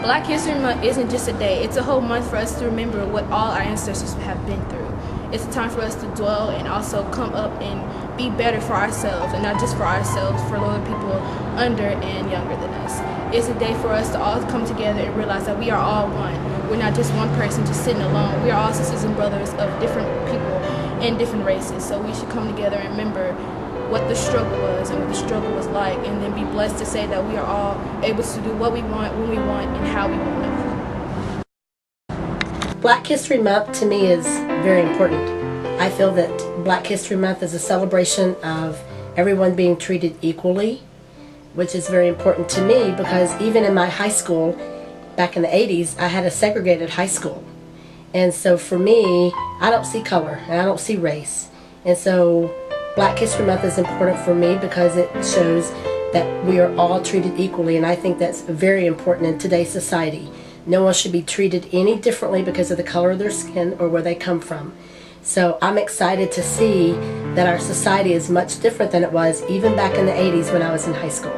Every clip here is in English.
Black History Month isn't just a day, it's a whole month for us to remember what all our ancestors have been through. It's a time for us to dwell and also come up and be better for ourselves, and not just for ourselves, for other people under and younger than us. It's a day for us to all come together and realize that we are all one. We're not just one person just sitting alone. We are all sisters and brothers of different people and different races. So we should come together and remember what the struggle was and what the struggle was like, and then be blessed to say that we are all able to do what we want, when we want, and how we want it. Black History Month to me is very important. I feel that Black History Month is a celebration of everyone being treated equally, which is very important to me because even in my high school, back in the 80s, I had a segregated high school. And so for me, I don't see color and I don't see race. And so Black History Month is important for me because it shows that we are all treated equally, and I think that's very important in today's society. No one should be treated any differently because of the color of their skin or where they come from. So I'm excited to see that our society is much different than it was even back in the 80s when I was in high school.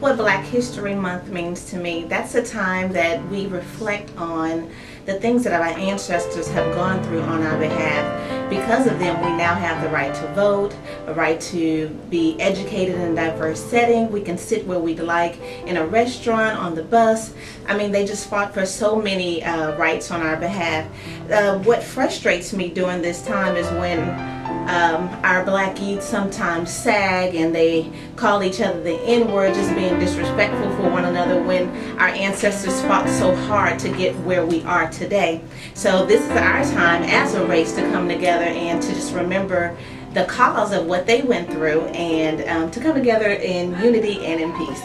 What Black History Month means to me, that's a time that we reflect on the things that our ancestors have gone through on our behalf. Because of them, we now have the right to vote, a right to be educated in a diverse setting. We can sit where we'd like, in a restaurant, on the bus. I mean, they just fought for so many rights on our behalf. What frustrates me during this time is when our black youth sometimes sag and they call each other the N-word, just being disrespectful for one another when our ancestors fought so hard to get where we are today. So this is our time as a race to come together and to just remember the cause of what they went through and to come together in unity and in peace.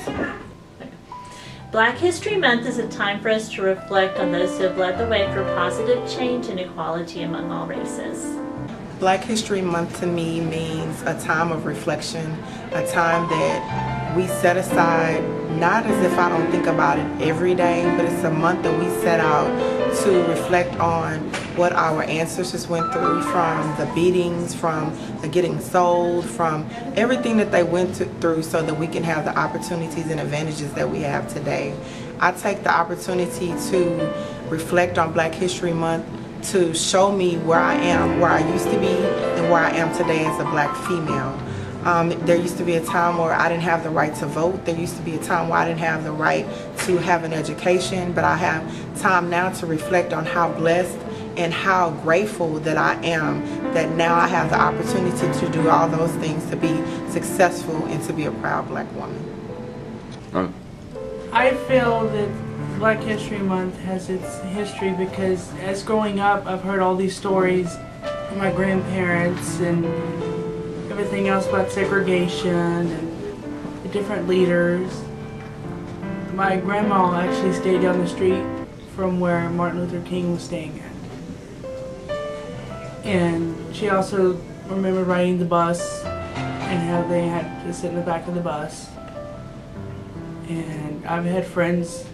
Black History Month is a time for us to reflect on those who have led the way for positive change and equality among all races. Black History Month to me means a time of reflection, a time that we set aside, not as if I don't think about it every day, but it's a month that we set out to reflect on what our ancestors went through, from the beatings, from the getting sold, from everything that they went through so that we can have the opportunities and advantages that we have today. I take the opportunity to reflect on Black History Month to show me where I am, where I used to be, and where I am today as a black female. There used to be a time where I didn't have the right to vote. There used to be a time where I didn't have the right to have an education, but I have time now to reflect on how blessed and how grateful that I am that now I have the opportunity to do all those things, to be successful and to be a proud black woman. I feel that Black History Month has its history because as growing up, I've heard all these stories from my grandparents and everything else about segregation and the different leaders. My grandma actually stayed down the street from where Martin Luther King was staying at. And she also remembered riding the bus and how they had to sit in the back of the bus. And I've had friends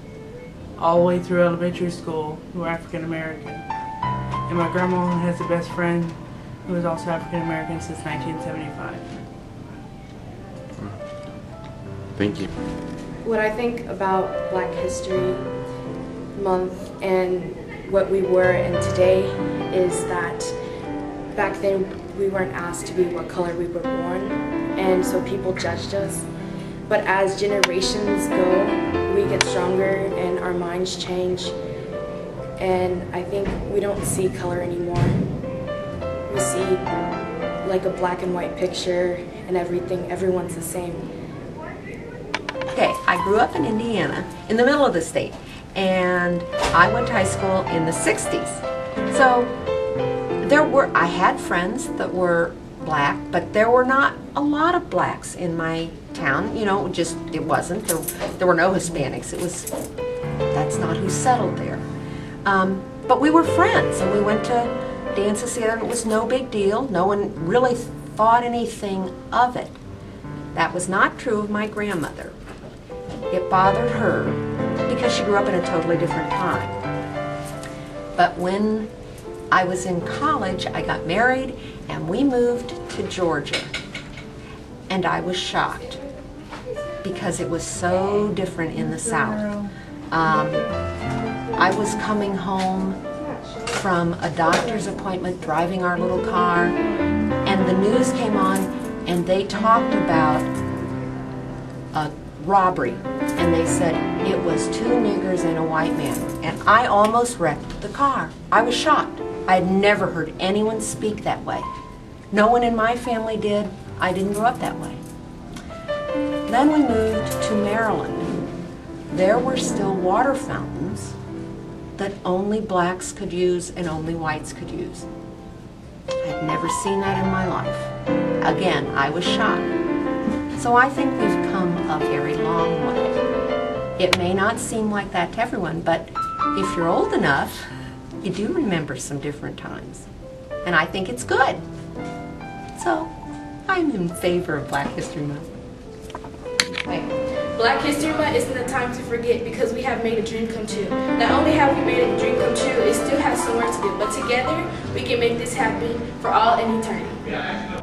all the way through elementary school who are African American. And my grandma has a best friend who is also African American since 1975. Thank you. What I think about Black History Month and what we were and today is that back then we weren't asked to be what color we were born, and so people judged us. But as generations go, we get stronger and our minds change, and I think we don't see color anymore. We see like a black and white picture and everything, everyone's the same. Okay, I grew up in Indiana, in the middle of the state, and I went to high school in the 60s. So I had friends that were black, but there were not a lot of blacks in my town. You know, it wasn't. There were no Hispanics. That's not who settled there. But we were friends, and we went to dances together, and it was no big deal. No one really thought anything of it. That was not true of my grandmother. It bothered her because she grew up in a totally different time. But when I was in college, I got married, and we moved to Georgia, and I was shocked. because it was so different in the South. I was coming home from a doctor's appointment, driving our little car, and the news came on, and they talked about a robbery, and they said it was 2 niggers and a white man, and I almost wrecked the car. I was shocked. I had never heard anyone speak that way. No one in my family did. I didn't grow up that way. Then we moved to Maryland. There were still water fountains that only blacks could use and only whites could use. I'd never seen that in my life. Again, I was shocked. So I think we've come a very long way. It may not seem like that to everyone, but if you're old enough, you do remember some different times. And I think it's good. So I'm in favor of Black History Month. Black History Month isn't a time to forget because we have made a dream come true. Not only have we made a dream come true, it still has some work to do, but together we can make this happen for all and eternity.